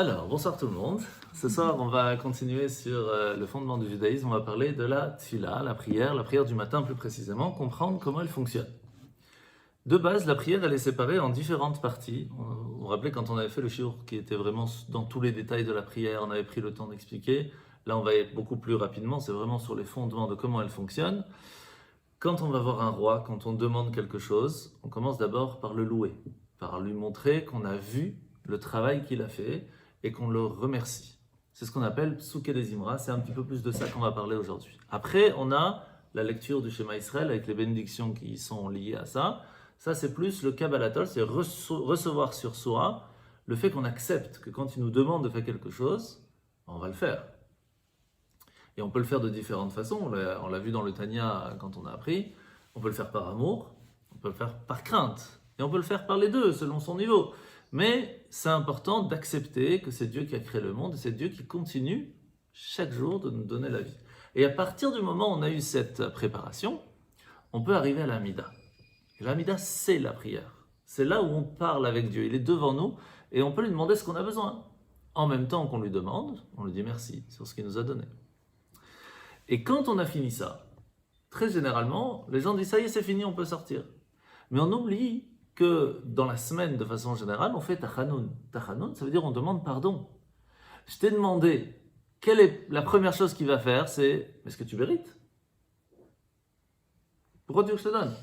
Alors, bonsoir tout le monde. Ce soir, on va continuer sur le fondement du judaïsme. On va parler de la tfila, la prière du matin plus précisément, comprendre comment elle fonctionne. De base, la prière, elle est séparée en différentes parties. Vous vous rappelez quand on avait fait le shiur qui était vraiment dans tous les détails de la prière, on avait pris le temps d'expliquer. Là, on va être beaucoup plus rapidement, c'est vraiment sur les fondements de comment elle fonctionne. Quand on va voir un roi, quand on demande quelque chose, on commence d'abord par le louer, par lui montrer qu'on a vu le travail qu'il a fait et qu'on le remercie. C'est ce qu'on appelle Psuké des Imra, c'est un petit peu plus de ça qu'on va parler aujourd'hui. Après, on a la lecture du Shema Israël avec les bénédictions qui sont liées à ça. Ça, c'est plus le Kabbalatol, c'est recevoir sur soi le fait qu'on accepte que quand il nous demande de faire quelque chose, on va le faire. Et on peut le faire de différentes façons, on l'a vu dans le Tanya quand on a appris, on peut le faire par amour, on peut le faire par crainte, et on peut le faire par les deux, selon son niveau. Mais c'est important d'accepter que c'est Dieu qui a créé le monde, et c'est Dieu qui continue chaque jour de nous donner la vie. Et à partir du moment où on a eu cette préparation, on peut arriver à l'Amida. Et l'Amida, c'est la prière. C'est là où on parle avec Dieu, il est devant nous, et on peut lui demander ce qu'on a besoin. En même temps qu'on lui demande, on lui dit merci sur ce qu'il nous a donné. Et quand on a fini ça, très généralement, les gens disent ça y est, c'est fini, on peut sortir. Mais on oublie que dans la semaine, de façon générale, on fait tachanoun. Tachanoun, ça veut dire on demande pardon. Je t'ai demandé, quelle est la première chose qu'il va faire, c'est est-ce que tu mérites? Pourquoi tu veux que je te donne?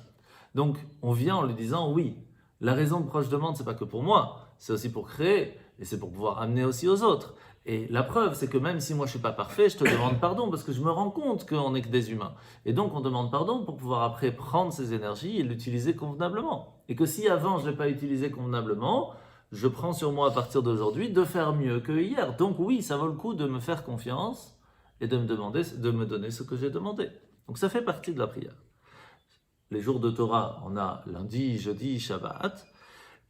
Donc, on vient en lui disant oui. La raison pourquoi je demande, c'est pas que pour moi, c'est aussi pour créer et c'est pour pouvoir amener aussi aux autres. Et la preuve, c'est que même si moi je suis pas parfait, je te demande pardon parce que je me rends compte qu'on n'est que des humains. Et donc on demande pardon pour pouvoir après prendre ces énergies et l'utiliser convenablement. Et que si avant je ne l'ai pas utilisé convenablement, je prends sur moi à partir d'aujourd'hui de faire mieux que hier. Donc oui, ça vaut le coup de me faire confiance et de me donner ce que j'ai demandé. Donc ça fait partie de la prière. Les jours de Torah, on a lundi, jeudi, Shabbat.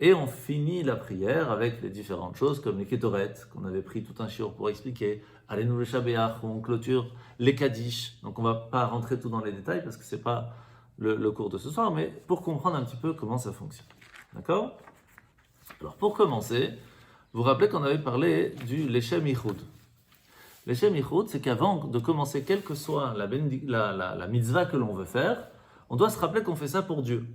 Et on finit la prière avec les différentes choses comme les Ketoret, qu'on avait pris tout un shiur pour expliquer, Alenu le Shabbat, où on clôture les Kaddish. Donc on ne va pas rentrer tout dans les détails parce que ce n'est pas le cours de ce soir, mais pour comprendre un petit peu comment ça fonctionne. D'accord? Alors pour commencer, vous vous rappelez qu'on avait parlé du Leshem Yichud. Leshem Yichud, c'est qu'avant de commencer, quelle que soit la mitzvah que l'on veut faire, on doit se rappeler qu'on fait ça pour Dieu.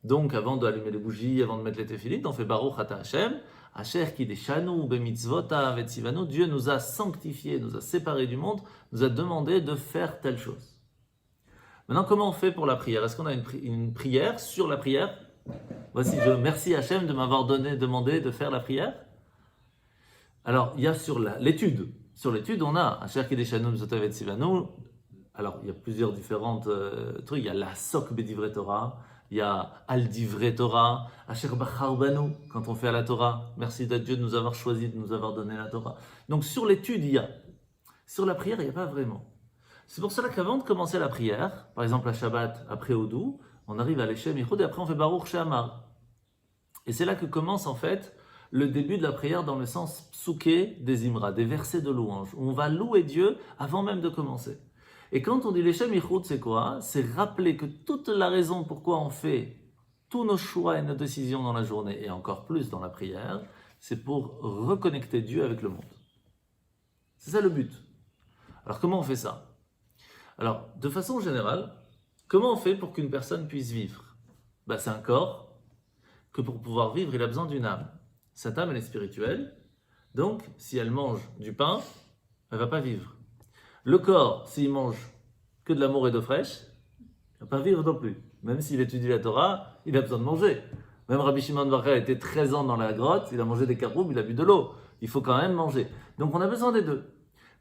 Donc, avant d'allumer les bougies, avant de mettre les téphilites, on fait Baruch Ata Hashem, Asher Kideshanu Bemitzvota Vetzivanu. Dieu nous a sanctifiés, nous a séparés du monde, nous a demandé de faire telle chose. Maintenant, comment on fait pour la prière? Est-ce qu'on a une prière sur la prière? Voici, je remercie Hashem de m'avoir demandé de faire la prière. Alors, il y a sur l'étude. Sur l'étude, on a Asher Kideshanu Bemitzvota Vetzivanu. Alors, il y a plusieurs différentes trucs. Il y a la Sok Bedivre Torah. Il y a Al-Divrei Torah, Asher Bachar Banu, quand on fait à la Torah. Merci à Dieu de nous avoir choisi, de nous avoir donné la Torah. Donc sur l'étude, il y a. Sur la prière, il n'y a pas vraiment. C'est pour cela qu'avant de commencer la prière, par exemple la Shabbat, après Odou, on arrive à l'Eshem Yichud et après on fait Baruch She'amar. Et c'est là que commence en fait le début de la prière dans le sens psuké des Imra, des versets de louange, où on va louer Dieu avant même de commencer. Et quand on dit Leshem Yichud, c'est quoi? C'est rappeler que toute la raison pourquoi on fait tous nos choix et nos décisions dans la journée, et encore plus dans la prière, c'est pour reconnecter Dieu avec le monde. C'est ça le but. Alors comment on fait ça? Alors, de façon générale, comment on fait pour qu'une personne puisse vivre? C'est un corps que pour pouvoir vivre, il a besoin d'une âme. Cette âme, elle est spirituelle, donc si elle mange du pain, elle ne va pas vivre. Le corps, s'il mange que de l'amour et d'eau fraîche, il ne va pas vivre non plus. Même s'il étudie la Torah, il a besoin de manger. Même Rabbi Shimon Bar Yochai a été 13 ans dans la grotte, il a mangé des caroubes, il a bu de l'eau. Il faut quand même manger. Donc on a besoin des deux.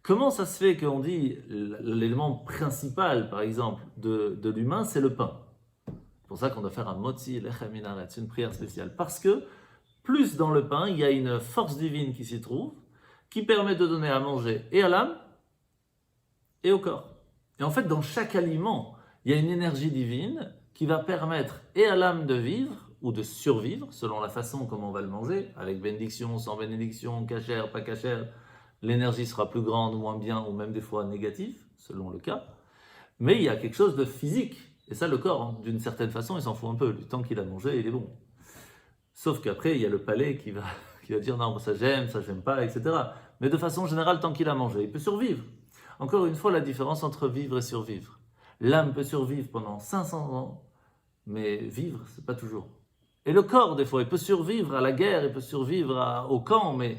Comment ça se fait qu'on dit l'élément principal, par exemple, de l'humain, c'est le pain? C'est pour ça qu'on doit faire un motzi lechem min haaretz, une prière spéciale. Parce que plus dans le pain, il y a une force divine qui s'y trouve, qui permet de donner à manger et à l'âme, et au corps. Et en fait, dans chaque aliment, il y a une énergie divine qui va permettre et à l'âme de vivre ou de survivre, selon la façon comment on va le manger, avec bénédiction, sans bénédiction, cachère, pas cachère, l'énergie sera plus grande, moins bien, ou même des fois négative, selon le cas. Mais il y a quelque chose de physique. Et ça, le corps, d'une certaine façon, il s'en fout un peu. Du temps qu'il a mangé, il est bon. Sauf qu'après, il y a le palais qui va qui va dire non, ça j'aime pas, etc. Mais de façon générale, tant qu'il a mangé, il peut survivre. Encore une fois, la différence entre vivre et survivre. L'âme peut survivre pendant 500 ans, mais vivre, c'est pas toujours. Et le corps, des fois, il peut survivre à la guerre, il peut survivre au camp, mais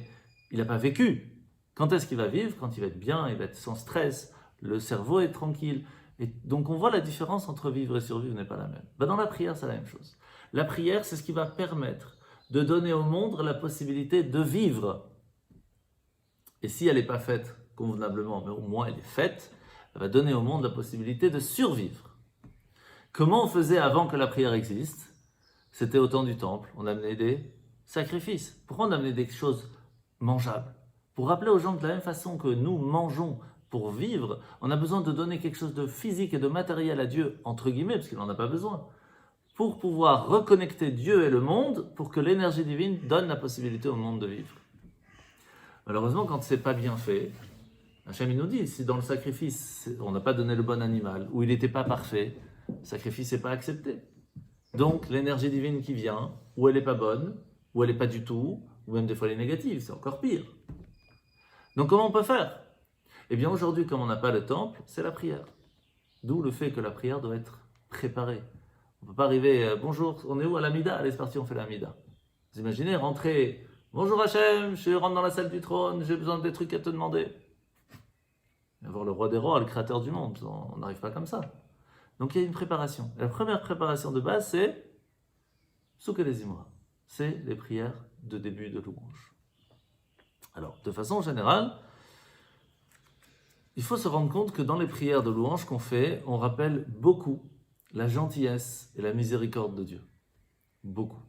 il n'a pas vécu. Quand est-ce qu'il va vivre? Quand il va être bien, il va être sans stress, le cerveau est tranquille. Et donc on voit la différence entre vivre et survivre n'est pas la même. Dans la prière, c'est la même chose. La prière, c'est ce qui va permettre de donner au monde la possibilité de vivre. Et si elle n'est pas faite convenablement, mais au moins elle est faite, elle va donner au monde la possibilité de survivre. Comment on faisait avant que la prière existe? C'était au temps du temple, on amenait des sacrifices. Pourquoi on amenait des choses mangeables? Pour rappeler aux gens que de la même façon que nous mangeons pour vivre, on a besoin de donner quelque chose de physique et de matériel à Dieu, entre guillemets, parce qu'il n'en a pas besoin, pour pouvoir reconnecter Dieu et le monde, pour que l'énergie divine donne la possibilité au monde de vivre. Malheureusement, quand ce n'est pas bien fait, Hachem il nous dit, si dans le sacrifice, on n'a pas donné le bon animal, ou il n'était pas parfait, le sacrifice n'est pas accepté. Donc l'énergie divine qui vient, ou elle n'est pas bonne, ou elle n'est pas du tout, ou même des fois elle est négative, c'est encore pire. Donc comment on peut faire? Eh bien aujourd'hui, comme on n'a pas le temple, c'est la prière. D'où le fait que la prière doit être préparée. On ne peut pas arriver, bonjour, on est où à l'Amida? Allez, c'est parti, on fait l'Amida. Vous imaginez, rentrer, bonjour Hachem, je rentre dans la salle du trône, j'ai besoin des trucs à te demander. Et voir le roi des rois, le créateur du monde, on n'arrive pas comme ça. Donc il y a une préparation. Et la première préparation de base, c'est Souké des Imra. C'est les prières de début de louange. Alors, de façon générale, il faut se rendre compte que dans les prières de louange qu'on fait, on rappelle beaucoup la gentillesse et la miséricorde de Dieu. Beaucoup.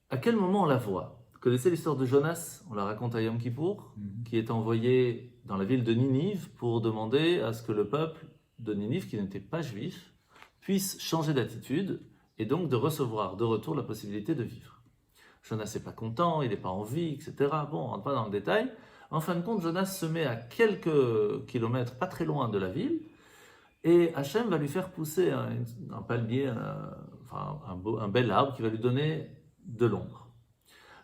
À quel moment on la voit? Vous connaissez l'histoire de Jonas? On la raconte à Yom Kippour, qui est envoyé dans la ville de Ninive pour demander à ce que le peuple de Ninive, qui n'était pas juif, puisse changer d'attitude et donc de recevoir de retour la possibilité de vivre. Jonas n'est pas content, il n'est pas en vie, etc. Bon, on ne rentre pas dans le détail. En fin de compte, Jonas se met à quelques kilomètres, pas très loin de la ville, et Hachem va lui faire pousser un palmier, un bel arbre qui va lui donner de l'ombre.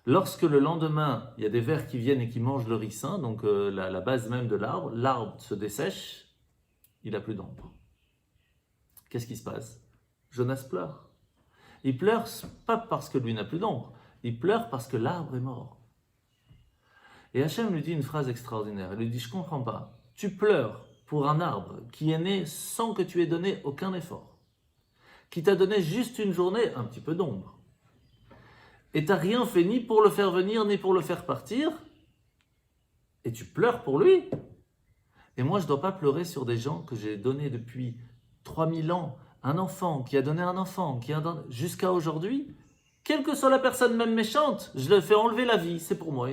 Lorsque le lendemain, il y a des vers qui viennent et qui mangent le ricin, donc la base même de l'arbre se dessèche, il n'a plus d'ombre. Qu'est-ce qui se passe? Jonas pleure. Il pleure pas parce que lui n'a plus d'ombre, il pleure parce que l'arbre est mort. Et Hachem lui dit une phrase extraordinaire, il lui dit, je ne comprends pas, tu pleures pour un arbre qui est né sans que tu aies donné aucun effort, qui t'a donné juste une journée, un petit peu d'ombre, et tu n'as rien fait ni pour le faire venir, ni pour le faire partir, et tu pleures pour lui. Et moi, je ne dois pas pleurer sur des gens que j'ai donnés depuis 3000 ans, un enfant qui a donné un enfant, jusqu'à aujourd'hui, quelle que soit la personne même méchante, je le fais enlever la vie, c'est pour moi,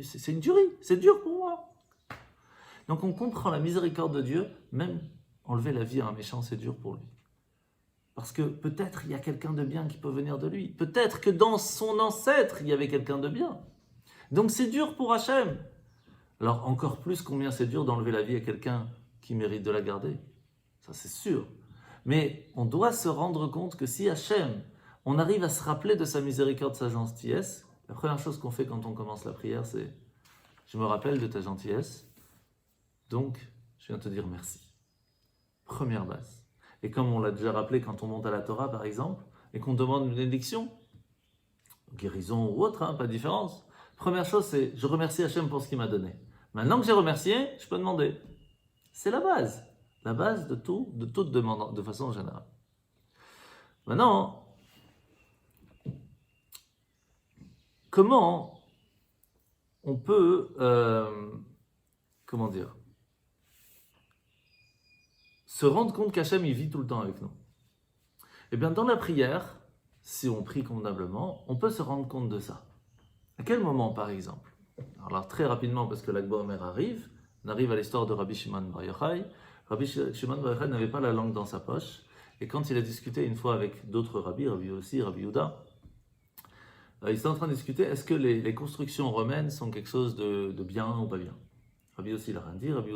c'est une tuerie, c'est dur pour moi. Donc on comprend la miséricorde de Dieu, même enlever la vie à un méchant, c'est dur pour lui. Parce que peut-être il y a quelqu'un de bien qui peut venir de lui. Peut-être que dans son ancêtre, il y avait quelqu'un de bien. Donc c'est dur pour Hachem. Alors encore plus combien c'est dur d'enlever la vie à quelqu'un qui mérite de la garder. Ça c'est sûr. Mais on doit se rendre compte que si Hachem, on arrive à se rappeler de sa miséricorde, de sa gentillesse, la première chose qu'on fait quand on commence la prière, c'est « Je me rappelle de ta gentillesse, donc je viens te dire merci ». Première base. Et comme on l'a déjà rappelé quand on monte à la Torah, par exemple, et qu'on demande une bénédiction, guérison ou autre, pas de différence. Première chose, c'est « Je remercie Hachem pour ce qu'il m'a donné ». Maintenant que j'ai remercié, je peux demander. C'est la base de toute demande, de façon générale. Maintenant, comment on peut, se rendre compte qu'Hachem, il vit tout le temps avec nous? Eh bien, dans la prière, si on prie convenablement, on peut se rendre compte de ça. À quel moment, par exemple? Alors, très rapidement, parce que l'Akba Omer arrive, on arrive à l'histoire de Rabbi Shimon Bar Yochai. Rabbi Shimon Bar Yochai n'avait pas la langue dans sa poche, et quand il a discuté une fois avec d'autres rabbis, Rabbi aussi, Rabbi Yehuda, ils étaient en train de discuter, est-ce que les constructions romaines sont quelque chose de bien ou pas bien? Rabbi aussi l'a rien dit, Rabbi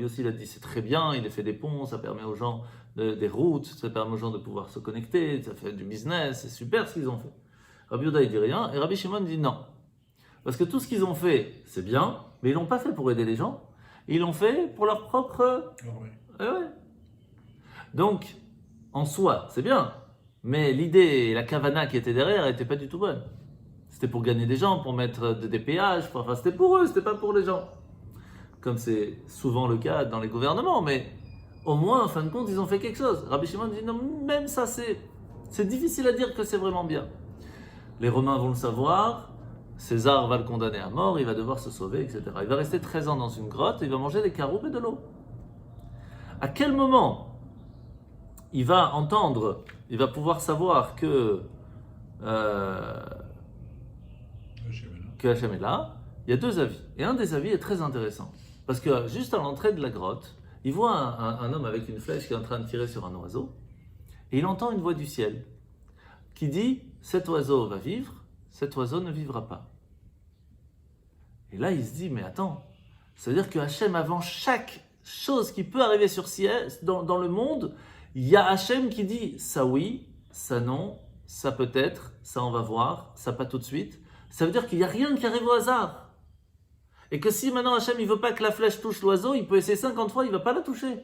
aussi l'a dit, c'est très bien, il a fait des ponts, ça permet aux gens des routes, ça permet aux gens de pouvoir se connecter, ça fait du business, c'est super ce qu'ils ont fait. Rabbi Yehuda il dit rien, et Rabbi Shimon dit non. Parce que tout ce qu'ils ont fait, c'est bien, mais ils l'ont pas fait pour aider les gens, ils l'ont fait pour leur propre... ouais. Donc, en soi, c'est bien, mais l'idée et la kavana qui était derrière n'étaient pas du tout bonne. C'était pour gagner des gens, pour mettre des péages, enfin c'était pour eux, c'était pas pour les gens. Comme c'est souvent le cas dans les gouvernements, mais au moins, en fin de compte, ils ont fait quelque chose. Rabbi Shimon dit non, même ça, c'est difficile à dire que c'est vraiment bien. Les Romains vont le savoir, César va le condamner à mort, il va devoir se sauver, etc. Il va rester 13 ans dans une grotte, il va manger des caroubes et de l'eau. À quel moment il va entendre, il va pouvoir savoir que Hachem est là? Il y a deux avis. Et un des avis est très intéressant. Parce que juste à l'entrée de la grotte, il voit un homme avec une flèche qui est en train de tirer sur un oiseau, et il entend une voix du ciel qui dit « Cet oiseau va vivre, cet oiseau ne vivra pas. » Et là, il se dit « Mais attends, ça veut dire que Hachem, avant chaque chose qui peut arriver sur ciel, dans le monde, il y a Hachem qui dit « Ça oui, ça non, ça peut-être, ça on va voir, ça pas tout de suite. » Ça veut dire qu'il n'y a rien qui arrive au hasard. Et que si maintenant Hachem ne veut pas que la flèche touche l'oiseau, il peut essayer 50 fois, il ne va pas la toucher.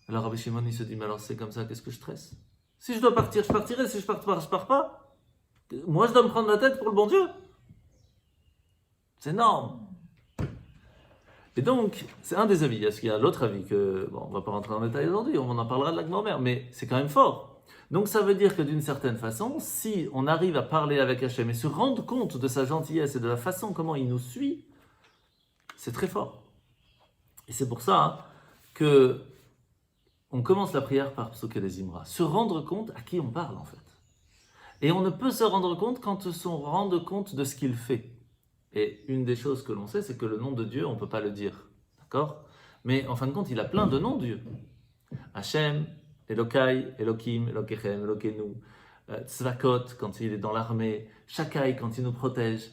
Alors Rabbi Shimon il se dit, mais alors c'est comme ça, qu'est-ce que je stresse? Si je dois partir, je partirai, si je pars pas, je pars pas. Moi je dois me prendre la tête pour le bon Dieu. C'est énorme. Et donc, c'est un des avis. Est-ce qu'il y a l'autre avis que, bon, on ne va pas rentrer dans le détail aujourd'hui, on en parlera de la grand-mère, mais c'est quand même fort. Donc ça veut dire que d'une certaine façon, si on arrive à parler avec Hachem et se rendre compte de sa gentillesse et de la façon comment il nous suit, c'est très fort. Et c'est pour ça que on commence la prière par Psuké des Imra. Se rendre compte à qui on parle en fait. Et on ne peut se rendre compte quand on se rend compte de ce qu'il fait. Et une des choses que l'on sait, c'est que le nom de Dieu, on ne peut pas le dire. D'accord? Mais en fin de compte, il a plein de noms Dieu. Hachem, Elokai, Elokim, Elokechem, Elokenu, Tzvakot quand il est dans l'armée, Shakai quand il nous protège.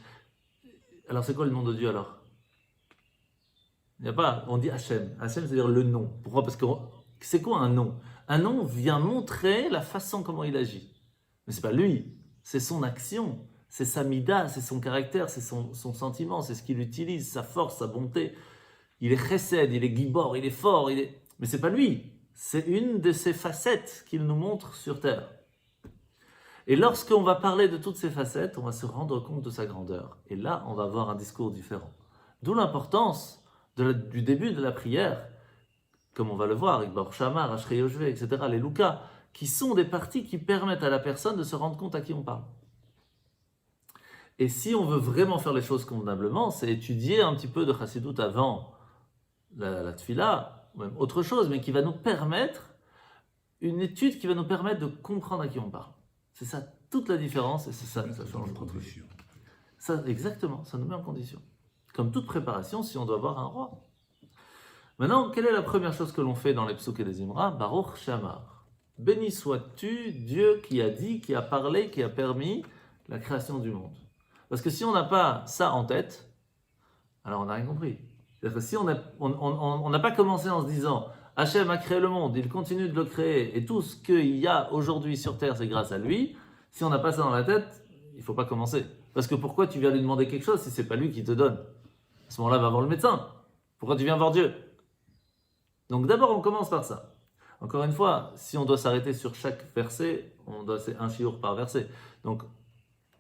Alors c'est quoi le nom de Dieu alors? Il n'y a pas, on dit Hachem. Hachem c'est-à-dire le nom. Pourquoi? Parce que c'est quoi un nom? Un nom vient montrer la façon comment il agit. Mais c'est pas lui, c'est son action, c'est sa mida, c'est son caractère, c'est son sentiment, c'est ce qu'il utilise, sa force, sa bonté. Il est chesed, il est gibor, il est fort, mais c'est pas lui. C'est une de ces facettes qu'il nous montre sur terre. Et lorsqu'on va parler de toutes ces facettes, on va se rendre compte de sa grandeur. Et là, on va avoir un discours différent. D'où l'importance du début de la prière, comme on va le voir, avec Baruch Shamar, Ashrei Yoshvé, etc., les Lukas, qui sont des parties qui permettent à la personne de se rendre compte à qui on parle. Et si on veut vraiment faire les choses convenablement, c'est étudier un petit peu de Chassidut avant la Tfila, ou même autre chose, mais qui va nous permettre, une étude qui va nous permettre de comprendre à qui on parle. C'est ça toute la différence, et c'est ça que ça change notre vie. Ça, exactement, ça nous met en condition. Comme toute préparation, si on doit avoir un roi. Maintenant, quelle est la première chose que l'on fait dans les Psuké des Imra? Baruch Shamar. Béni sois-tu, Dieu qui a dit, qui a parlé, qui a permis la création du monde. Parce que si on n'a pas ça en tête, alors on n'a rien compris. C'est-à-dire que si on n'a pas commencé en se disant Hachem a créé le monde, il continue de le créer, et tout ce qu'il y a aujourd'hui sur Terre, c'est grâce à lui, si on n'a pas ça dans la tête, il ne faut pas commencer. Parce que pourquoi tu viens lui demander quelque chose si ce n'est pas lui qui te donne? À ce moment-là, va voir le médecin. Pourquoi tu viens voir Dieu? Donc d'abord, on commence par ça. Encore une fois, si on doit s'arrêter sur chaque verset, c'est un shiur par verset. Donc,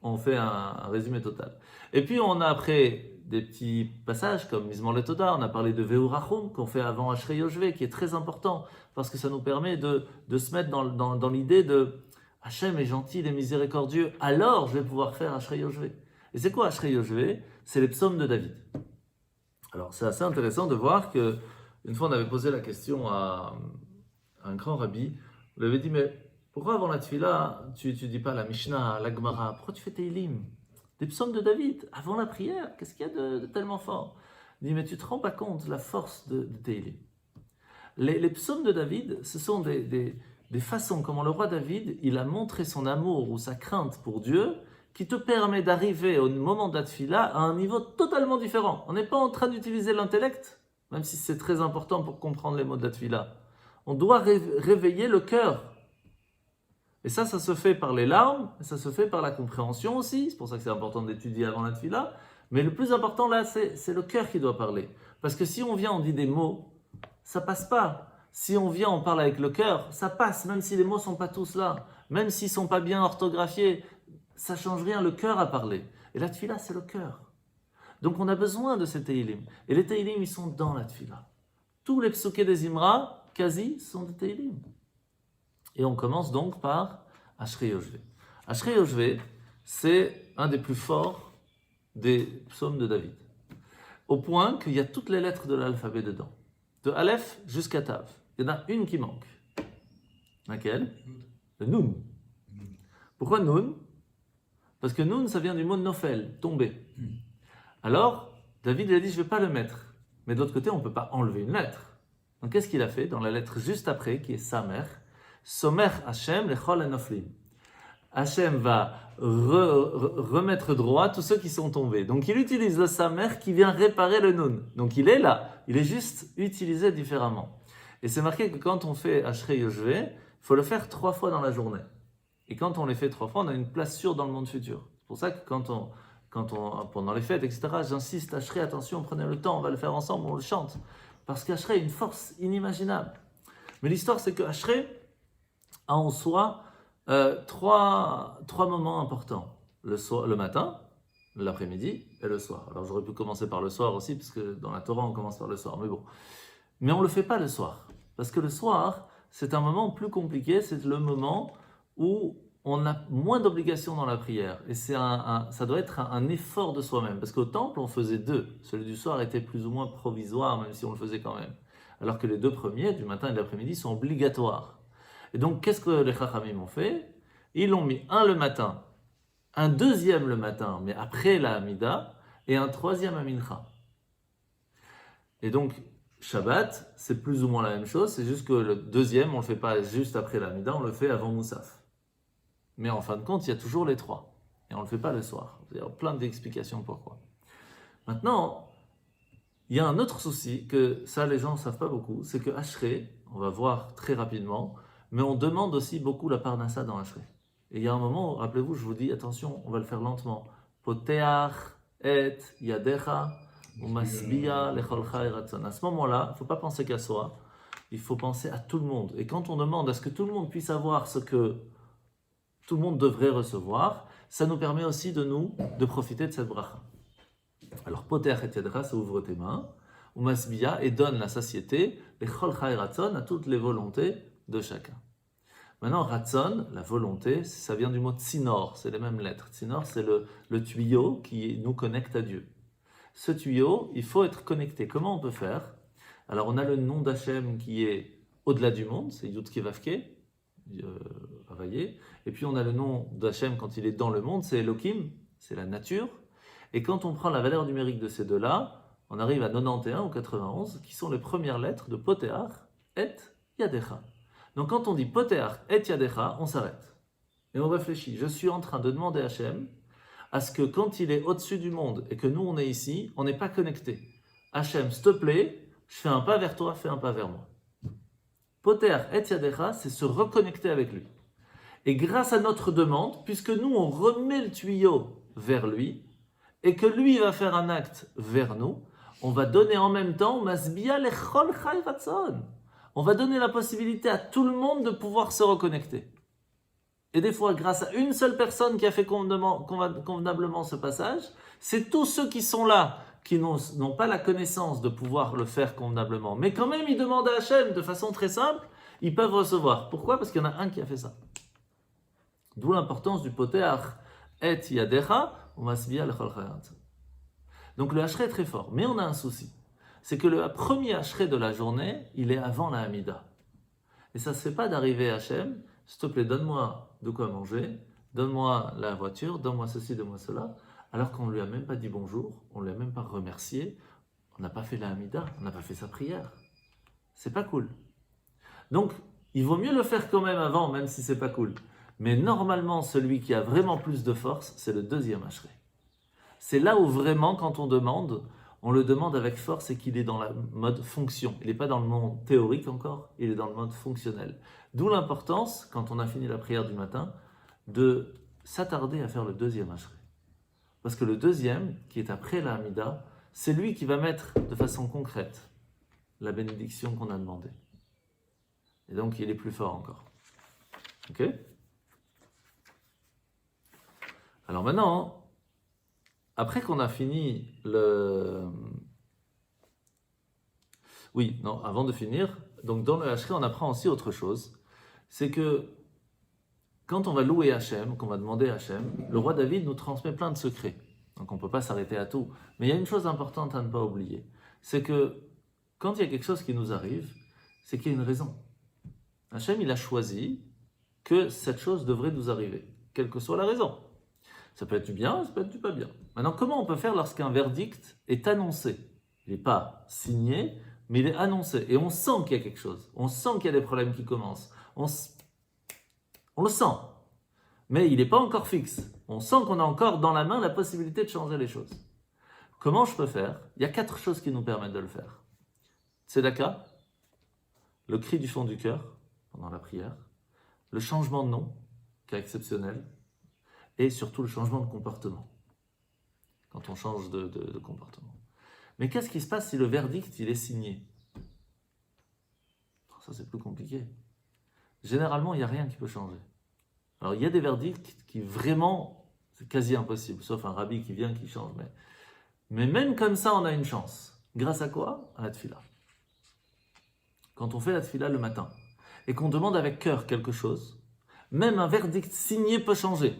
on fait un résumé total. Et puis, on a après des petits passages comme Mizmor Letoda, on a parlé de Ve'urachum qu'on fait avant Ashrei Yoshvé, qui est très important, parce que ça nous permet de se mettre dans l'idée de Hachem est gentil, il est miséricordieux, alors je vais pouvoir faire Ashrei Yoshvé. Et c'est quoi Ashrei Yoshvé? C'est les psaumes de David. Alors, c'est assez intéressant de voir que une fois, on avait posé la question à un grand rabbi. On lui avait dit, mais pourquoi avant la tefila, tu dis pas la Mishnah, la Gemara? Pourquoi tu fais Teilim? Des psaumes de David, avant la prière, qu'est-ce qu'il y a de tellement fort? Il dit, mais tu te rends pas compte de la force de Teilim. Les psaumes de David, ce sont des façons comment le roi David, il a montré son amour ou sa crainte pour Dieu, qui te permet d'arriver au moment de la tefila à un niveau totalement différent. On n'est pas en train d'utiliser l'intellect, même si c'est très important pour comprendre les mots de la tefila. On doit réveiller le cœur. Et ça se fait par les larmes, et ça se fait par la compréhension aussi. C'est pour ça que c'est important d'étudier avant la tefila. Mais le plus important là, c'est le cœur qui doit parler. Parce que si on vient, on dit des mots, ça passe pas. Si on vient, on parle avec le cœur, ça passe, même si les mots sont pas tous là. Même s'ils sont pas bien orthographiés, ça change rien, le cœur a parlé. Et la tefila, c'est le cœur. Donc on a besoin de ces Teilim. Et les Teilim, ils sont dans la tefila. Tous les psuké des Imra, quasi, sont des Teilim. Et on commence donc par Ashrei Yoshvé. Ashrei Yoshvé, c'est un des plus forts des psaumes de David. Au point qu'il y a toutes les lettres de l'alphabet dedans. De Aleph jusqu'à Tav. Il y en a une qui manque. Laquelle? Le Nun. Pourquoi Nun? Parce que Nun, ça vient du mot Nofel, tomber. Alors, David il a dit, je ne vais pas le mettre. Mais de l'autre côté, on ne peut pas enlever une lettre. Donc qu'est-ce qu'il a fait? Dans la lettre juste après, qui est Samer, Somer Hashem lechol enoflim. Hashem va remettre droit tous ceux qui sont tombés. Donc il utilise le Samer qui vient réparer le Nun. Donc il est là, il est juste utilisé différemment. Et c'est marqué que quand on fait Ashrei Yoshvé, il faut le faire 3 fois dans la journée. Et quand on les fait 3 fois, on a une place sûre dans le monde futur. C'est pour ça que quand on pendant les fêtes, etc., j'insiste, Ashrei, attention, prenez le temps, on va le faire ensemble, on le chante. Parce qu'Ashrei a une force inimaginable. Mais l'histoire, c'est que Ashrei a en soi trois moments importants. Le matin, l'après-midi et le soir. Alors j'aurais pu commencer par le soir aussi, parce que dans la Torah, on commence par le soir. Mais bon. Mais on ne le fait pas le soir. Parce que le soir, c'est un moment plus compliqué, c'est le moment où on a moins d'obligations dans la prière. Et ça doit être un effort de soi-même. Parce qu'au temple, on faisait 2. Celui du soir était plus ou moins provisoire, même si on le faisait quand même. Alors que les 2 premiers, du matin et de l'après-midi, sont obligatoires. Et donc, qu'est-ce que les Chachamim ont fait? Ils l'ont mis un le matin, un deuxième le matin, mais après la Hamida, et un troisième à Mincha. Et donc, Shabbat, c'est plus ou moins la même chose, c'est juste que le deuxième, on ne le fait pas juste après la Hamida, on le fait avant Moussaf. Mais en fin de compte, il y a toujours les 3. Et on ne le fait pas le soir. Il y a plein d'explications pourquoi. Maintenant, il y a un autre souci, que ça les gens ne savent pas beaucoup, c'est que Ashrei, on va voir très rapidement, mais on demande aussi beaucoup la parnassa dans Ashrei. Et il y a un moment, rappelez-vous, je vous dis, attention, on va le faire lentement. Poteach et yadecha umasbiya lecholcha eratzon. À ce moment-là, il ne faut pas penser qu'à soi, il faut penser à tout le monde. Et quand on demande à ce que tout le monde puisse avoir ce que tout le monde devrait recevoir, ça nous permet aussi de profiter de cette bracha. Alors, poteach et yadecha, ça ouvre tes mains, umasbiya, et donne la satiété, lecholcha eratzon, à toutes les volontés de chacun. Maintenant, Ratzon, la volonté, ça vient du mot tsinor, c'est les mêmes lettres. Tsinor, c'est le tuyau qui nous connecte à Dieu. Ce tuyau, il faut être connecté. Comment on peut faire? Alors, on a le nom d'Hachem qui est au-delà du monde, c'est Yudke Vavke, Avaye. Et puis, on a le nom d'Hachem quand il est dans le monde, c'est Elohim, c'est la nature. Et quand on prend la valeur numérique de ces deux-là, on arrive à 91 ou 91, qui sont les premières lettres de Poteach et Yadecha. Donc quand on dit Poteach et Yadecha, on s'arrête. Et on réfléchit. Je suis en train de demander à Hachem à ce que quand il est au-dessus du monde et que nous on est ici, on n'est pas connecté. Hachem, s'il te plaît, je fais un pas vers toi, fais un pas vers moi. Poteach et Yadecha, c'est se reconnecter avec lui. Et grâce à notre demande, puisque nous on remet le tuyau vers lui, et que lui va faire un acte vers nous, on va donner en même temps Masbiya lechol chai ratzon. On va donner la possibilité à tout le monde de pouvoir se reconnecter. Et des fois, grâce à une seule personne qui a fait convenablement ce passage, c'est tous ceux qui sont là, qui n'ont pas la connaissance de pouvoir le faire convenablement. Mais quand même, ils demandent à Hachem de façon très simple, ils peuvent recevoir. Pourquoi? Parce qu'il y en a un qui a fait ça. D'où l'importance du Poteach et Yadecha, ou Masbiya lechol chai ratzon. Donc le Ashrei est très fort. Mais on a un souci. C'est que le premier Ashrei de la journée, il est avant la Hamida. Et ça ne se fait pas d'arriver à Hachem, s'il te plaît, donne-moi de quoi manger, donne-moi la voiture, donne-moi ceci, donne-moi cela, alors qu'on ne lui a même pas dit bonjour, on ne lui a même pas remercié, on n'a pas fait la Hamida, on n'a pas fait sa prière. C'est pas cool. Donc, il vaut mieux le faire quand même avant, même si c'est pas cool. Mais normalement, celui qui a vraiment plus de force, c'est le deuxième Ashrei. C'est là où vraiment, quand on demande, on le demande avec force et qu'il est dans le mode fonction. Il n'est pas dans le monde théorique encore, il est dans le mode fonctionnel. D'où l'importance, quand on a fini la prière du matin, de s'attarder à faire le deuxième Ashrei. Parce que le deuxième, qui est après la Hamida, c'est lui qui va mettre de façon concrète la bénédiction qu'on a demandée. Et donc, il est plus fort encore. Ok? Alors maintenant, après qu'on a fini le... Oui, non, avant de finir, donc dans le Ashrei, on apprend aussi autre chose. C'est que quand on va louer Hachem, qu'on va demander à Hachem, le roi David nous transmet plein de secrets. Donc on ne peut pas s'arrêter à tout. Mais il y a une chose importante à ne pas oublier. C'est que quand il y a quelque chose qui nous arrive, c'est qu'il y a une raison. Hachem, il a choisi que cette chose devrait nous arriver, quelle que soit la raison. Ça peut être du bien, ça peut être du pas bien. Maintenant, comment on peut faire lorsqu'un verdict est annoncé? Il n'est pas signé, mais il est annoncé. Et on sent qu'il y a quelque chose. On sent qu'il y a des problèmes qui commencent. On le sent. Mais il n'est pas encore fixe. On sent qu'on a encore dans la main la possibilité de changer les choses. Comment je peux faire? Il y a 4 choses qui nous permettent de le faire. Tzedaka, le cri du fond du cœur pendant la prière, le changement de nom, qui est exceptionnel, et surtout le changement de comportement, quand on change de comportement. Mais qu'est-ce qui se passe si le verdict il est signé? Ça c'est plus compliqué. Généralement, il n'y a rien qui peut changer. Alors, il y a des verdicts qui vraiment, c'est quasi impossible, sauf un rabbi qui vient, qui change. Mais même comme ça, on a une chance. Grâce à quoi? À la tfila. Quand on fait la tfila le matin, et qu'on demande avec cœur quelque chose, même un verdict signé peut changer.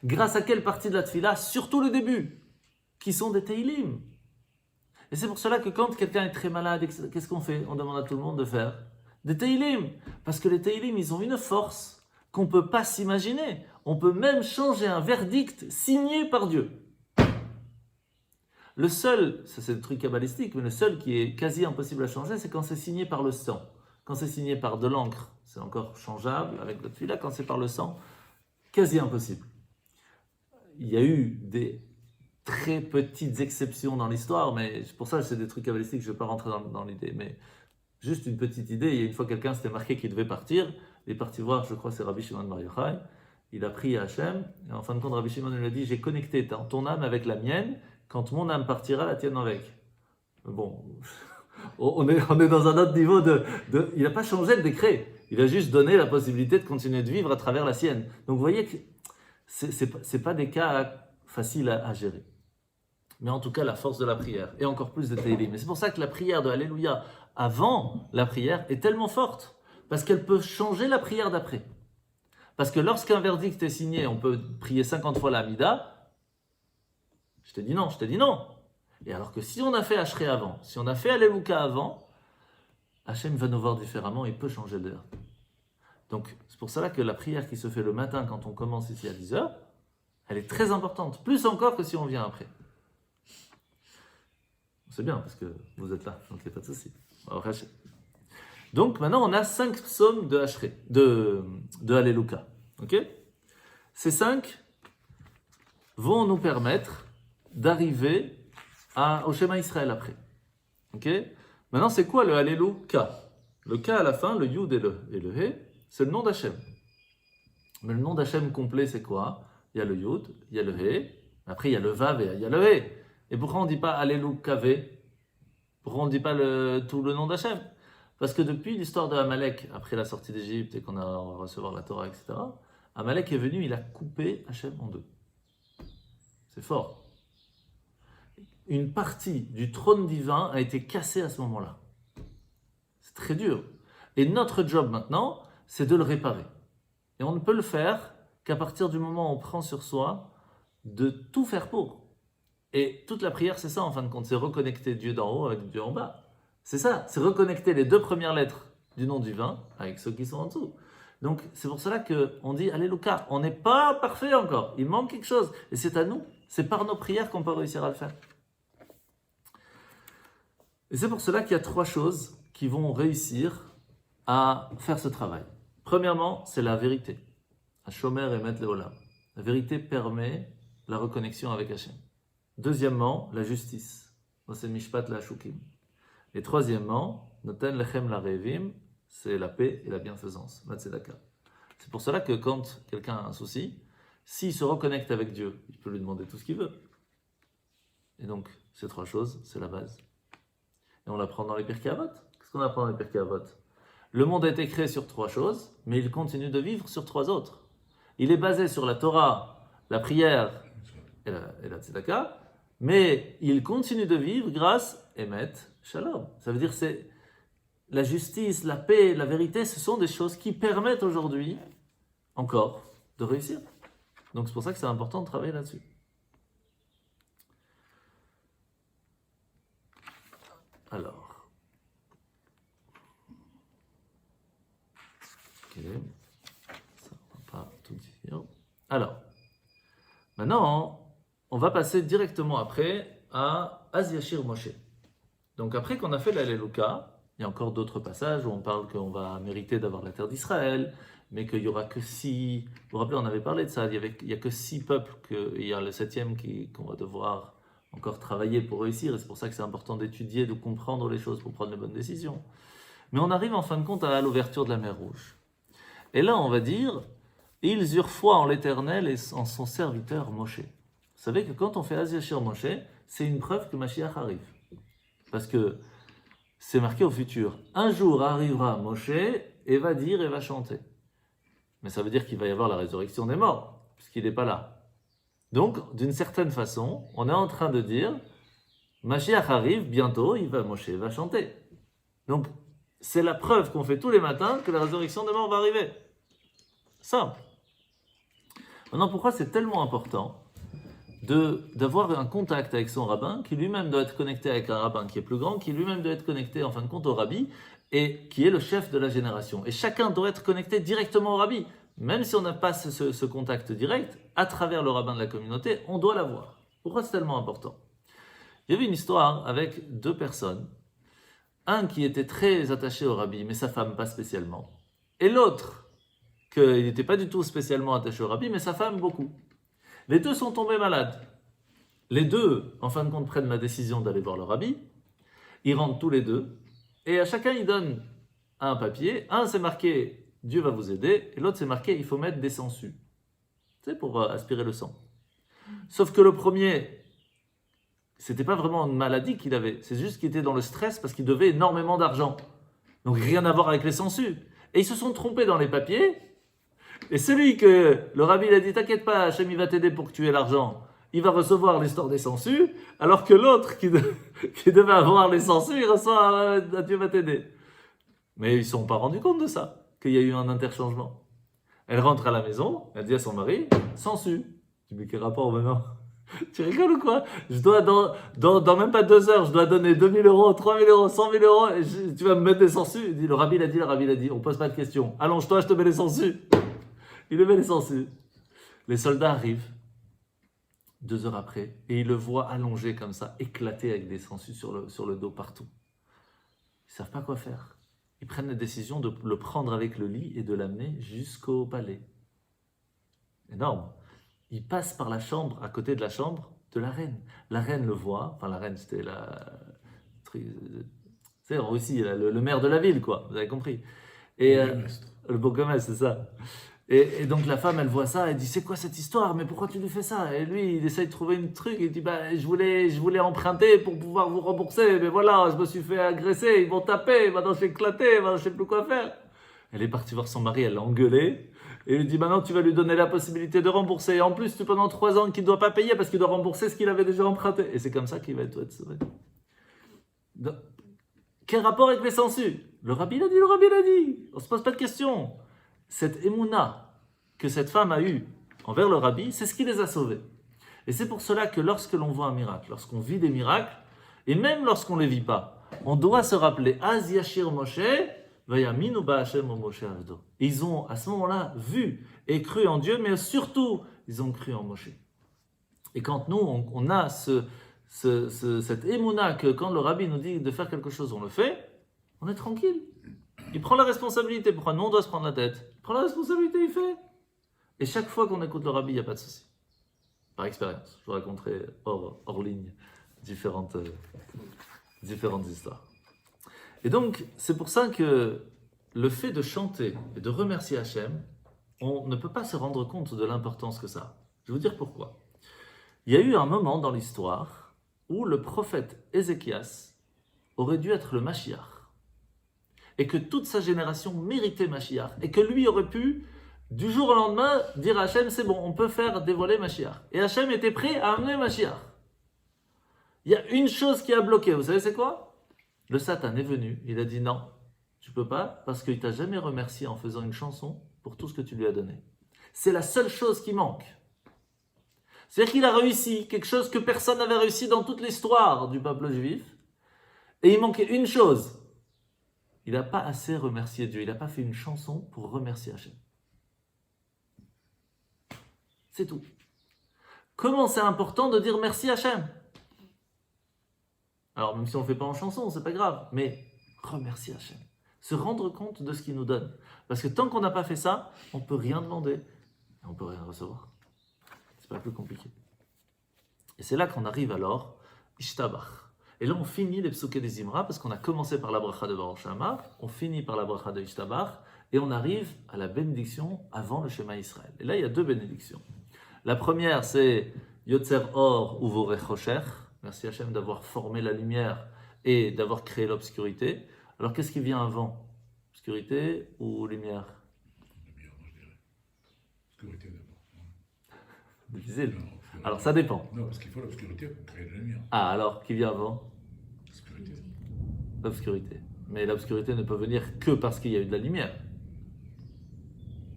Grâce à quelle partie de la tfila? Surtout le début, qui sont des teilim. Et c'est pour cela que quand quelqu'un est très malade, qu'est-ce qu'on fait? On demande à tout le monde de faire des teilim. Parce que les teilim, ils ont une force qu'on ne peut pas s'imaginer. On peut même changer un verdict signé par Dieu. Le seul, ça c'est le truc kabbalistique, mais le seul qui est quasi impossible à changer, c'est quand c'est signé par le sang. Quand c'est signé par de l'encre, c'est encore changeable avec le tefila. Quand c'est par le sang, quasi impossible. Il y a eu des très petites exceptions dans l'histoire, mais pour ça c'est des trucs kabbalistiques, je ne vais pas rentrer dans l'idée. Mais juste une petite idée, il y a une fois quelqu'un s'était marqué qu'il devait partir, il est parti voir, je crois c'est Rabbi Shimon Bar Yochai, il a prié à Hachem, et en fin de compte Rabbi Shimon lui a dit, j'ai connecté ton âme avec la mienne, quand mon âme partira, la tienne avec. Bon, on est dans un autre niveau il n'a pas changé le décret, il a juste donné la possibilité de continuer de vivre à travers la sienne. Donc vous voyez que c'est pas des cas faciles à gérer. Mais en tout cas, la force de la prière, et encore plus de Tehillim. Mais c'est pour ça que la prière de Alléluia avant la prière est tellement forte, parce qu'elle peut changer la prière d'après. Parce que lorsqu'un verdict est signé, on peut prier 50 fois la Hamida. Je te dis non. Et alors que si on a fait Ashrei avant, si on a fait Alléluia avant, Hachem va nous voir différemment, il peut changer l'heure. Donc c'est pour cela que la prière qui se fait le matin quand on commence ici à 10h, elle est très importante, plus encore que si on vient après. C'est bien parce que vous êtes là, donc il n'y a pas de souci. Donc maintenant on a 5 psaumes de Ashrei, de Alléluia. Ok? Ces 5 vont nous permettre d'arriver au schéma Israël après. Ok? Maintenant c'est quoi le Alléluia? Le K à la fin, le Yud et le He, c'est le nom d'Hachem. Mais le nom d'Hachem complet c'est quoi? Il y a le Yud, il y a le He, après il y a le Vav et il y a le He. Et pourquoi on ne dit pas Alléluia V? Pourquoi on ne dit pas tout le nom d'Hachem? Parce que depuis l'histoire de Amalek, après la sortie d'Égypte et qu'on a recevoir la Torah, etc., Amalek est venu, il a coupé Hachem en 2. C'est fort. Une partie du trône divin a été cassée à ce moment-là. C'est très dur. Et notre job maintenant, c'est de le réparer. Et on ne peut le faire qu'à partir du moment où on prend sur soi de tout faire pour. Et toute la prière, c'est ça en fin de compte, c'est reconnecter Dieu d'en haut avec Dieu en bas. C'est ça, c'est reconnecter les 2 premières lettres du nom divin avec ceux qui sont en dessous. Donc c'est pour cela qu'on dit Alléluia, on n'est pas parfait encore, il manque quelque chose. Et c'est à nous, c'est par nos prières qu'on peut réussir à le faire. Et c'est pour cela qu'il y a 3 choses qui vont réussir à faire ce travail. Premièrement, c'est la vérité. Hashomer et Met Leolam. La vérité permet la reconnexion avec Hachem. Deuxièmement, la justice. c'est Mishpat la Shukim. Et troisièmement, Noten Lechem la Revim, c'est la paix et la bienfaisance, la Tzedaka. C'est pour cela que quand quelqu'un a un souci, s'il se reconnecte avec Dieu, il peut lui demander tout ce qu'il veut. Et donc, ces trois choses, c'est la base. Et on l'apprend dans les Pirkei Avot. Qu'est-ce qu'on apprend dans les Pirkei Avot? Le monde a été créé sur trois choses, mais il continue de vivre sur trois autres. Il est basé sur la Torah, la prière et la Tzedaka, mais il continue de vivre grâce à Emet Shalom. Ça veut dire que c'est la justice, la paix, la vérité, ce sont des choses qui permettent aujourd'hui encore de réussir. Donc c'est pour ça que c'est important de travailler là-dessus. Alors, ok, ça on va pas tout dire. Alors, maintenant, on va passer directement après à Az Yashir Moshe. Donc après qu'on a fait l'Alléluia, il y a encore d'autres passages où on parle qu'on va mériter d'avoir la terre d'Israël, mais qu'il n'y aura que 6. Vous vous rappelez, on avait parlé de ça, il n'y a que 6 peuples, il y a le 7e qu'on va devoir encore travailler pour réussir, et c'est pour ça que c'est important d'étudier, de comprendre les choses pour prendre les bonnes décisions. Mais on arrive en fin de compte à l'ouverture de la mer Rouge. Et là, on va dire, ils eurent foi en l'Éternel et en son serviteur Moshe. Vous savez que quand on fait Az Yashir Moshe, c'est une preuve que Mashiach arrive. Parce que c'est marqué au futur. Un jour arrivera Moshe et va dire et va chanter. Mais ça veut dire qu'il va y avoir la résurrection des morts, puisqu'il n'est pas là. Donc, d'une certaine façon, on est en train de dire, Mashiach arrive, bientôt, Moshe va chanter. Donc, c'est la preuve qu'on fait tous les matins que la résurrection des morts va arriver. Simple. Maintenant, pourquoi c'est tellement important d'avoir un contact avec son rabbin, qui lui-même doit être connecté avec un rabbin qui est plus grand, qui lui-même doit être connecté en fin de compte au rabbi, et qui est le chef de la génération. Et chacun doit être connecté directement au rabbi. Même si on n'a pas ce contact direct, à travers le rabbin de la communauté, on doit l'avoir. Pourquoi c'est tellement important? Il y avait une histoire avec 2 personnes. Un qui était très attaché au rabbi, mais sa femme pas spécialement. Et l'autre, qu'il n'était pas du tout spécialement attaché au rabbi, mais sa femme beaucoup. Les 2 sont tombés malades. Les 2, en fin de compte, prennent la décision d'aller voir le rabbi. Ils rentrent tous les 2. Et à chacun, ils donnent un papier. Un, c'est marqué « Dieu va vous aider ». Et l'autre, c'est marqué « Il faut mettre des sangsues ». C'est pour aspirer le sang. Sauf que le premier, c'était pas vraiment une maladie qu'il avait. C'est juste qu'il était dans le stress parce qu'il devait énormément d'argent. Donc rien à voir avec les sangsues. Et ils se sont trompés dans les papiers. Et celui que le rabbi il a dit, t'inquiète pas, Hachem il va t'aider pour que tu aies l'argent, il va recevoir l'histoire des sangsues, alors que l'autre qui devait avoir les sangsues, il reçoit Dieu va t'aider. Mais ils ne se sont pas rendus compte de ça, qu'il y a eu un interchangement. Elle rentre à la maison, elle dit à son mari, sangsues. Tu dis, mais quel rapport maintenant? Tu rigoles ou quoi? Je dois, dans même pas 2 heures, je dois donner 2000 euros, 3000 euros, 100 000 euros, et tu vas me mettre des sangsues. Il dit, le rabbi l'a dit, on pose pas de questions. Allonge-toi, je te mets les sangsues. Il le met les sangsues. Les soldats arrivent 2 heures après et ils le voient allongé comme ça, éclaté avec des sangsues sur le dos partout. Ils ne savent pas quoi faire. Ils prennent la décision de le prendre avec le lit et de l'amener jusqu'au palais. Énorme. Ils passent par la chambre, à côté de la chambre de la reine. La reine le voit, enfin la reine c'était c'est en Russie, le maire de la ville, quoi, vous avez compris. Et le bourgmestre, c'est ça. Et donc la femme, elle voit ça, elle dit, c'est quoi cette histoire? Mais pourquoi tu lui fais ça? Et lui, il essaye de trouver une truc, il dit, je voulais emprunter pour pouvoir vous rembourser, mais voilà, je me suis fait agresser, ils m'ont tapé, maintenant je suis éclaté, maintenant je sais plus quoi faire. Elle est partie voir son mari, elle l'a engueulé, et il lui dit, maintenant tu vas lui donner la possibilité de rembourser, et en plus, tu pendant 3 ans qu'il ne doit pas payer parce qu'il doit rembourser ce qu'il avait déjà emprunté. Et c'est comme ça qu'il va être sauvé. Donc, quel rapport avec les sangsues? Le rabbi l'a dit, on ne se pose pas de questions. Cette émouna que cette femme a eue envers le rabbi, c'est ce qui les a sauvés. Et c'est pour cela que lorsque l'on voit un miracle, lorsqu'on vit des miracles, et même lorsqu'on ne les vit pas, on doit se rappeler Az Yashir Moshe, Vayaminu Ba'Hashem o Moshe Avdo. Ils ont à ce moment-là vu et cru en Dieu, mais surtout, ils ont cru en Moshe. Et quand nous, on a cette émouna que quand le rabbi nous dit de faire quelque chose, on le fait, on est tranquille. Il prend la responsabilité. Pourquoi nous, on doit se prendre la tête? Il prend la responsabilité, il fait. Et chaque fois qu'on écoute le rabbi, il n'y a pas de souci. Par expérience. Je vous raconterai hors ligne. différentes, différentes histoires. Et donc, c'est pour ça que le fait de chanter et de remercier Hachem, on ne peut pas se rendre compte de l'importance que ça a. Je vais vous dire pourquoi. Il y a eu un moment dans l'histoire où le prophète Ézéchias aurait dû être le Mashiach, et que toute sa génération méritait Mashiach, et que lui aurait pu, du jour au lendemain, dire à Hachem, c'est bon, on peut faire dévoiler Mashiach. Et Hachem était prêt à amener Mashiach. Il y a une chose qui a bloqué, vous savez c'est quoi? Le Satan est venu, il a dit non, tu peux pas, parce qu'il t'a jamais remercié en faisant une chanson pour tout ce que tu lui as donné. C'est la seule chose qui manque. C'est-à-dire qu'il a réussi quelque chose que personne n'avait réussi dans toute l'histoire du peuple juif, et il manquait une chose. Il n'a pas assez remercié Dieu, il n'a pas fait une chanson pour remercier Hachem. C'est tout. Comment c'est important de dire merci Hachem? Alors, même si on ne le fait pas en chanson, c'est pas grave, mais remercier Hachem. Se rendre compte de ce qu'il nous donne. Parce que tant qu'on n'a pas fait ça, on ne peut rien demander et on ne peut rien recevoir. C'est pas plus compliqué. Et c'est là qu'on arrive alors, Ishtabach. Et là, on finit les psukei des Zimra, parce qu'on a commencé par la bracha de Baruch She'amar, on finit par la bracha de Ishtabach, et on arrive à la bénédiction avant le Shema Israël. Et là, il y a deux bénédictions. La première, c'est Yotzer Or Uvorech Chosher. Merci Hachem d'avoir formé la lumière et d'avoir créé l'obscurité. Alors, qu'est-ce qui vient avant? Obscurité ou lumière? Lumière, moi je dirais. Obscurité d'abord. Difficile. Alors, ça dépend. Non, parce qu'il faut l'obscurité pour créer de la lumière. Ah, alors, qui vient avant? Obscurité. L'obscurité. Mais l'obscurité ne peut venir que parce qu'il y a eu de la lumière.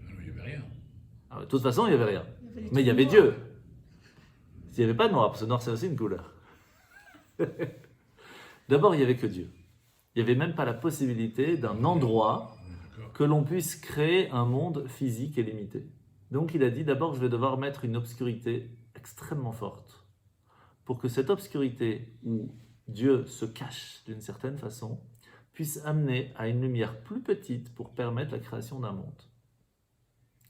Ah non, il n'y avait rien. Alors, de toute façon, il n'y avait rien. Mais il y avait Dieu. S'il n'y avait pas de noir, parce que noir c'est aussi une couleur. D'abord, il n'y avait que Dieu. Il n'y avait même pas la possibilité d'un endroit que l'on puisse créer un monde physique et limité. Donc il a dit d'abord je vais devoir mettre une obscurité extrêmement forte pour que cette obscurité où Dieu se cache d'une certaine façon puisse amener à une lumière plus petite pour permettre la création d'un monde.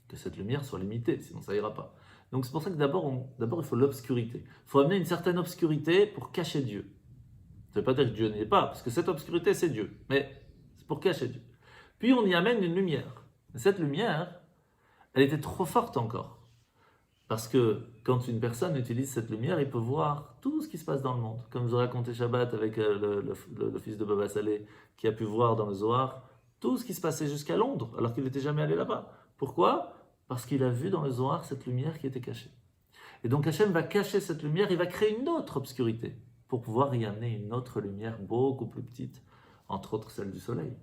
Que cette lumière soit limitée, sinon ça ira pas. Donc c'est pour ça que d'abord il faut l'obscurité. Il faut amener une certaine obscurité pour cacher Dieu. Ça ne veut pas dire que Dieu n'y est pas, parce que cette obscurité c'est Dieu, mais c'est pour cacher Dieu. Puis on y amène une lumière. Et cette lumière, elle était trop forte encore. Parce que quand une personne utilise cette lumière, il peut voir tout ce qui se passe dans le monde. Comme je vous racontais Shabbat avec le fils de Baba Saleh, qui a pu voir dans le Zohar tout ce qui se passait jusqu'à Londres, alors qu'il n'était jamais allé là-bas. Pourquoi? Parce qu'il a vu dans le Zohar cette lumière qui était cachée. Et donc Hachem va cacher cette lumière, il va créer une autre obscurité, pour pouvoir y amener une autre lumière beaucoup plus petite, entre autres celle du soleil.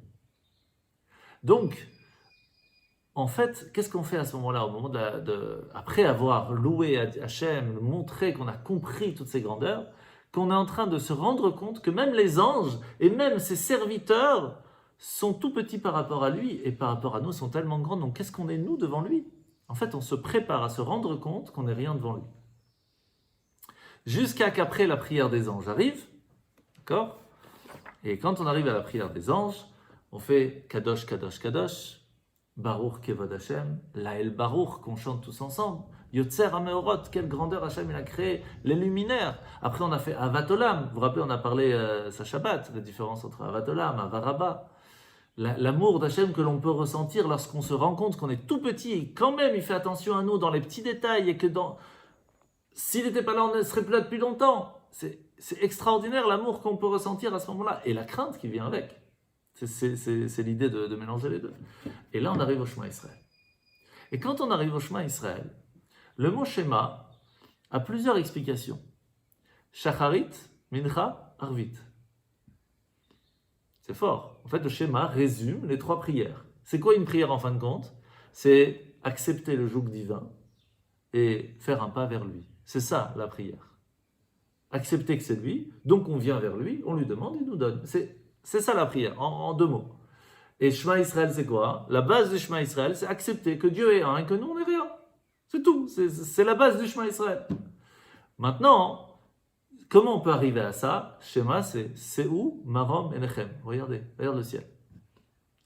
Donc, en fait, qu'est-ce qu'on fait à ce moment-là, au moment après avoir loué Hachem, montré qu'on a compris toutes ces grandeurs, qu'on est en train de se rendre compte que même les anges et même ses serviteurs sont tout petits par rapport à lui et par rapport à nous sont tellement grands. Donc qu'est-ce qu'on est nous devant lui? En fait, on se prépare à se rendre compte qu'on n'est rien devant lui. Jusqu'à qu'après la prière des anges arrive, d'accord? Et quand on arrive à la prière des anges, on fait Kadosh, Kadosh, Kadosh, Baruch Kevod Hashem, Lael Baruch, qu'on chante tous ensemble. Yotzer HaMeorot, quelle grandeur Hashem il a créé, les luminaires. Après on a fait Avat Olam, vous vous rappelez on a parlé sa Shabbat, la différence entre Avat Olam, Avarabba. L'amour d'Hachem que l'on peut ressentir lorsqu'on se rend compte qu'on est tout petit, et quand même il fait attention à nous dans les petits détails, et que s'il n'était pas là, on ne serait plus là depuis longtemps. C'est extraordinaire l'amour qu'on peut ressentir à ce moment-là, et la crainte qui vient avec. C'est l'idée de mélanger les deux. Et là, on arrive au Shema Israël. Et quand on arrive au Shema Israël, le mot Shema a plusieurs explications. Shacharit, Mincha, Arvit. C'est fort. En fait, le Shema résume les trois prières. C'est quoi une prière en fin de compte? C'est accepter le joug divin et faire un pas vers lui. C'est ça la prière. Accepter que c'est lui, donc on vient vers lui, on lui demande, il nous donne. C'est ça la prière, en deux mots. Et Shema Israël, c'est quoi? La base du Shema Israël, c'est accepter que Dieu est un et que nous, on n'est rien. C'est tout. C'est la base du Shema Israël. Maintenant, comment on peut arriver à ça? Shema, c'est où? Marom Enechem. Regardez, regarde le ciel.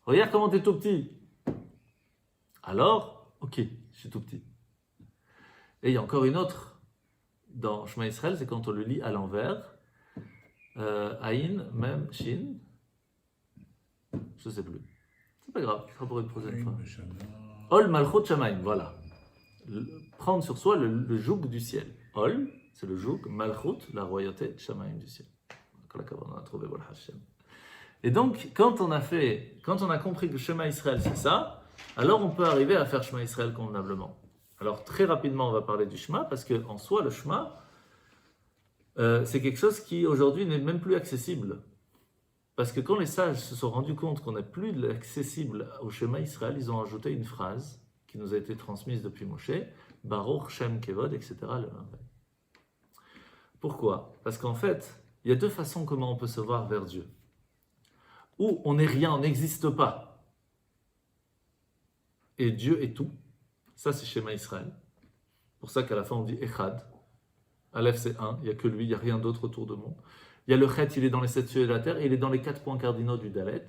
Regarde comment tu es tout petit. Alors, ok, je suis tout petit. Et il y a encore une autre dans Shema Israël, c'est quand on le lit à l'envers. Aïn, Mem, Shin. Je sais plus. C'est pas grave, ce sera pour une prochaine fois. Ol Malchut Shamaim, voilà. Prendre sur soi le joug du ciel. Ol, c'est le joug, Malchut, la royauté, Shamaim du ciel. On a trouvé Bol Hashem. Et donc, quand on a compris que Shema Israël c'est ça, alors on peut arriver à faire Shema Israël convenablement. Alors très rapidement, on va parler du Shema, parce qu'en soi, le Shema, c'est quelque chose qui aujourd'hui n'est même plus accessible. Parce que quand les sages se sont rendus compte qu'on n'est plus accessible au Shema Israël, ils ont ajouté une phrase qui nous a été transmise depuis Moshe, Baruch Shem Kevod, etc. Pourquoi ? Parce qu'en fait, il y a deux façons comment on peut se voir vers Dieu. Ou on n'est rien, on n'existe pas. Et Dieu est tout. Ça, c'est Shema Israël. Pour ça qu'à la fin, on dit Echad. Aleph, c'est un. Il n'y a que lui, il n'y a rien d'autre autour de moi. Il y a le Chet, il est dans les 7 cieux de la terre, et il est dans les 4 points cardinaux du Dalet.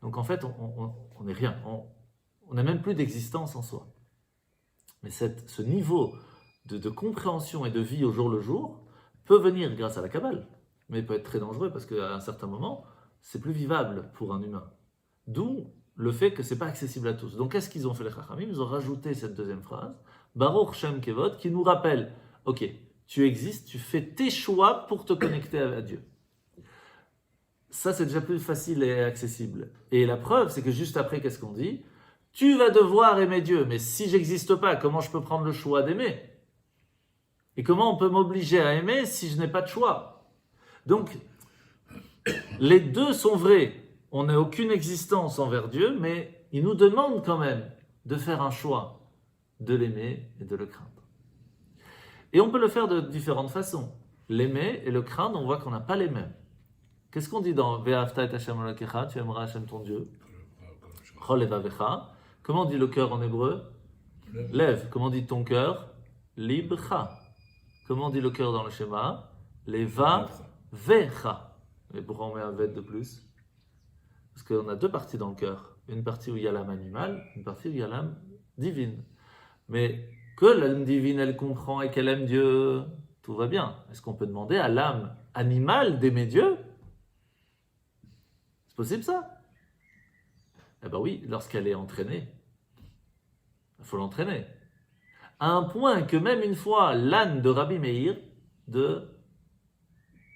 Donc en fait, on n'est rien. On n'a même plus d'existence en soi. Mais ce niveau de compréhension et de vie au jour le jour peut venir grâce à la Kabbale. Mais il peut être très dangereux parce qu'à un certain moment, c'est plus vivable pour un humain. D'où le fait que ce n'est pas accessible à tous. Donc qu'est-ce qu'ils ont fait les Chachamim ? Ils ont rajouté cette deuxième phrase, Baruch Shem Kevod, qui nous rappelle, ok, tu existes, tu fais tes choix pour te connecter à Dieu. Ça, c'est déjà plus facile et accessible. Et la preuve, c'est que juste après, qu'est-ce qu'on dit ? Tu vas devoir aimer Dieu, mais si j'existe pas, comment je peux prendre le choix d'aimer ? Et comment on peut m'obliger à aimer si je n'ai pas de choix ? Donc, les deux sont vrais. On n'a aucune existence envers Dieu, mais il nous demande quand même de faire un choix, de l'aimer et de le craindre. Et on peut le faire de différentes façons. L'aimer et le craindre, on voit qu'on n'a pas les mêmes. Qu'est-ce qu'on dit dans Ve'ahavta et Hashem Elokecha, tu aimeras Hashem ton Dieu. Chol levavecha. Comment on dit le cœur en hébreu ? Lève. Comment on dit ton cœur ? Libcha. Comment on dit le cœur dans le schéma ? Levavecha. Mais pourquoi on met un vet de plus ? Parce qu'on a deux parties dans le cœur. Une partie où il y a l'âme animale, une partie où il y a l'âme divine. Mais que l'âme divine, elle comprend et qu'elle aime Dieu, tout va bien. Est-ce qu'on peut demander à l'âme animale d'aimer Dieu ? C'est possible ça ? Eh bien oui, lorsqu'elle est entraînée. Il faut l'entraîner. À un point que même une fois, l'âne de Rabbi Meir,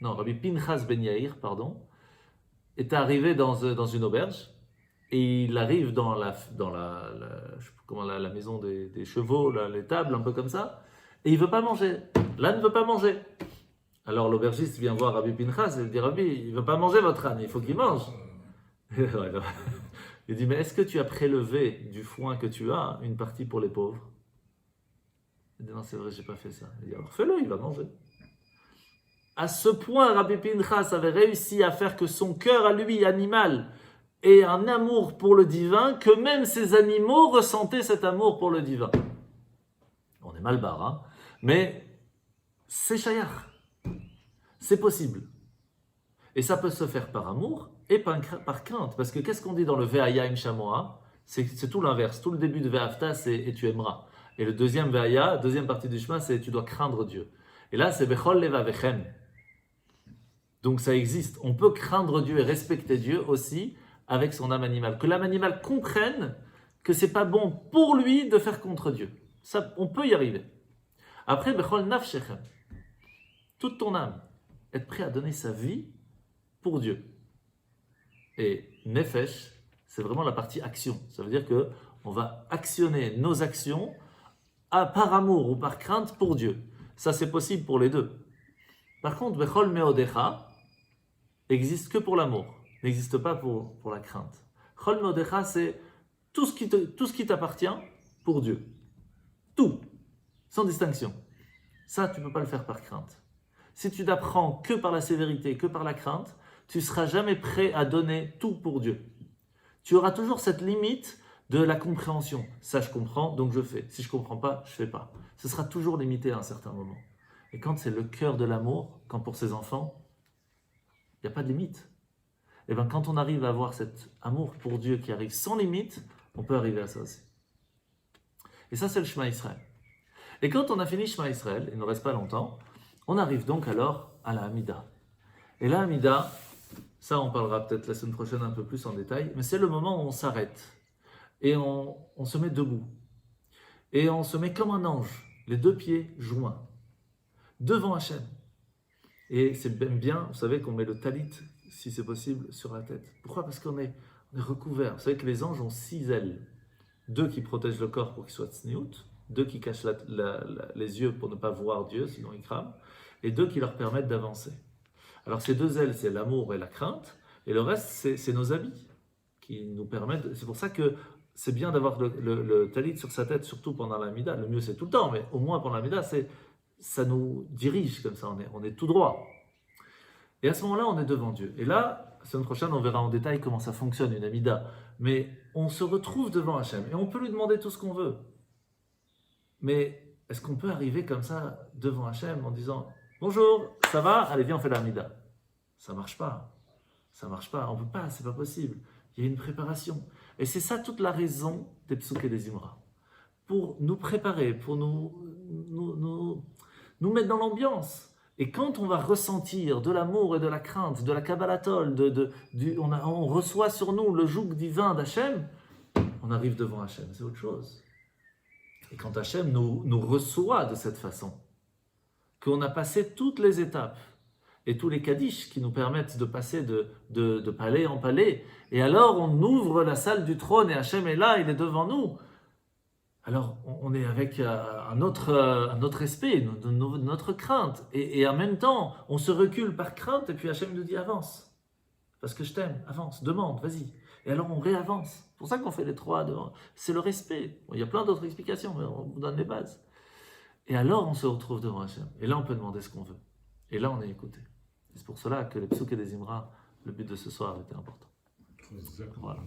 Rabbi Pinchas ben Yair, est arrivé dans une auberge, et il arrive dans la maison des chevaux, là, les tables, un peu comme ça, et il ne veut pas manger. L'âne ne veut pas manger. Alors l'aubergiste vient voir Rabbi Pinchas et il dit, Rabbi, il ne veut pas manger votre âne, il faut qu'il mange. Il dit, mais est-ce que tu as prélevé du foin que tu as une partie pour les pauvres ? Il dit, non, c'est vrai, je n'ai pas fait ça. Il dit, alors fais-le, il va manger. À ce point, Rabbi Pinchas avait réussi à faire que son cœur à lui, animal, ait un amour pour le divin, que même ces animaux ressentaient cet amour pour le divin. On est mal barre, hein ? Mais c'est shayach. C'est possible. Et ça peut se faire par amour et par crainte. Parce que qu'est-ce qu'on dit dans le Ve'aya im shamoa ? C'est tout l'inverse. Tout le début de Ve'afta, c'est et tu aimeras. Et le deuxième Ve'aya, deuxième partie du chemin, c'est tu dois craindre Dieu. Et là, c'est Bechol levavechem. Donc ça existe. On peut craindre Dieu et respecter Dieu aussi avec son âme animale. Que l'âme animale comprenne que c'est pas bon pour lui de faire contre Dieu. Ça, on peut y arriver. Après, Bechol nafshechem. Toute ton âme. Être prêt à donner sa vie pour Dieu. Et nefesh, c'est vraiment la partie action. Ça veut dire que on va actionner nos actions par amour ou par crainte pour Dieu. Ça, c'est possible pour les deux. Par contre, Bechol meodecha n'existe que pour l'amour, n'existe pas pour la crainte. Bechol meodecha, c'est tout ce qui t'appartient pour Dieu. Tout, sans distinction. Ça, tu ne peux pas le faire par crainte. Si tu n'apprends que par la sévérité, que par la crainte, tu ne seras jamais prêt à donner tout pour Dieu. Tu auras toujours cette limite de la compréhension. Ça, je comprends, donc je fais. Si je ne comprends pas, je ne fais pas. Ce sera toujours limité à un certain moment. Et quand c'est le cœur de l'amour, quand pour ses enfants, il n'y a pas de limite. Et bien quand on arrive à avoir cet amour pour Dieu qui arrive sans limite, on peut arriver à ça aussi. Et ça, c'est le Shema Israël. Et quand on a fini Shema Israël, il ne reste pas longtemps, on arrive donc alors à la Hamida. Et là, Amida, ça on parlera peut-être la semaine prochaine un peu plus en détail, mais c'est le moment où on s'arrête et on se met debout. Et on se met comme un ange, les deux pieds joints, devant Hachem. Et c'est même bien, vous savez qu'on met le talit, si c'est possible, sur la tête. Pourquoi? Parce qu'on est recouvert. Vous savez que les anges ont 6 ailes. 2 qui protègent le corps pour qu'il soit tsniout, 2 qui cachent les yeux pour ne pas voir Dieu, sinon il crame, et 2 qui leur permettent d'avancer. Alors ces 2 ailes, c'est l'amour et la crainte, et le reste, c'est nos habits qui nous permettent. C'est pour ça que c'est bien d'avoir le talit sur sa tête, surtout pendant la mida. Le mieux, c'est tout le temps, mais au moins pendant la mida, ça nous dirige comme ça, on est tout droit. Et à ce moment-là, on est devant Dieu. Et là, la semaine prochaine, on verra en détail comment ça fonctionne, une amida. Mais on se retrouve devant Hachem, et on peut lui demander tout ce qu'on veut. Mais est-ce qu'on peut arriver comme ça devant Hachem en disant « Bonjour, ça va? Allez, viens, on fait la amida ». Ça marche pas. Ça marche pas. On peut pas, c'est pas possible. Il y a une préparation. Et c'est ça toute la raison des psuks et des imra. Pour nous préparer, pour nous mettre dans l'ambiance. Et quand on va ressentir de l'amour et de la crainte, de la kabbalatol, on reçoit sur nous le joug divin d'Hachem, on arrive devant Hachem, c'est autre chose. Et quand Hachem nous reçoit de cette façon, qu'on a passé toutes les étapes, et tous les kaddish qui nous permettent de passer de palais en palais. Et alors, on ouvre la salle du trône et Hachem est là, il est devant nous. Alors, on est avec un autre respect, notre crainte. Et en même temps, on se recule par crainte et puis Hachem nous dit avance. Parce que je t'aime, avance, demande, vas-y. Et alors, on réavance. C'est pour ça qu'on fait les 3 devant. C'est le respect. Bon, il y a plein d'autres explications, mais on vous donne les bases. Et alors, on se retrouve devant Hachem. Et là, on peut demander ce qu'on veut. Et là, on est écouté. C'est pour cela que les psuks et des imra, le but de ce soir était important. Exactement. Voilà.